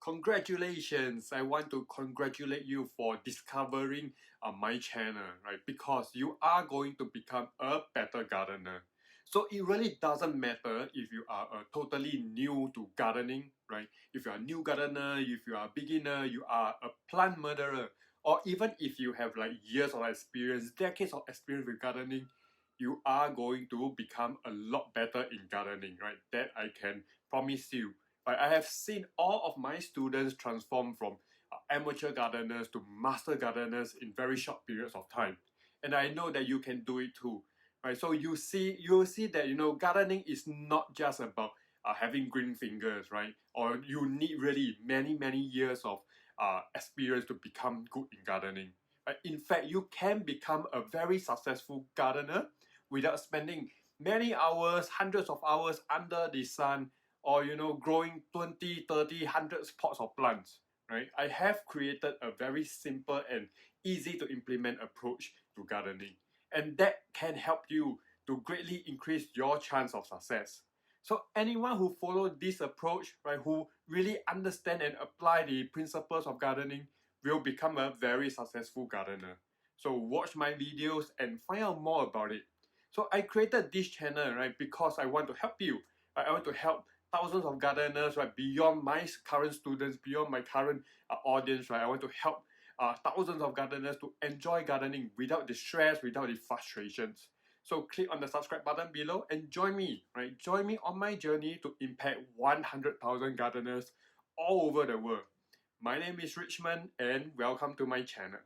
Congratulations! I want to congratulate you for discovering my channel, right? Because you are going to become a better gardener. So it really doesn't matter if you are totally new to gardening, right? If you are a new gardener, if you are a beginner, you are a plant murderer, or even if you have like years of experience, decades of experience with gardening, you are going to become a lot better in gardening, right? That I can promise you. But I have seen all of my students transform from amateur gardeners to master gardeners in very short periods of time. And I know that you can do it too. Right? So you see that gardening is not just about having green fingers, right? Or you need really many years of experience to become good in gardening. Right? In fact, you can become a very successful gardener without spending many hours, hundreds of hours under the sun, or growing 20, 30, hundreds pots of plants, right? I have created a very simple and easy to implement approach to gardening, and that can help you to greatly increase your chance of success. So anyone who follow this approach, right, who really understand and apply the principles of gardening will become a very successful gardener. So watch my videos and find out more about it. So I created this channel, right, because I want to help you. Right? I want to help thousands of gardeners, right, beyond my current students, beyond my current audience, right. I want to help thousands of gardeners to enjoy gardening without the stress, without the frustrations. So click on the subscribe button below and join me, right? Join me on my journey to impact 100,000 gardeners all over the world. My name is Richmond and welcome to my channel.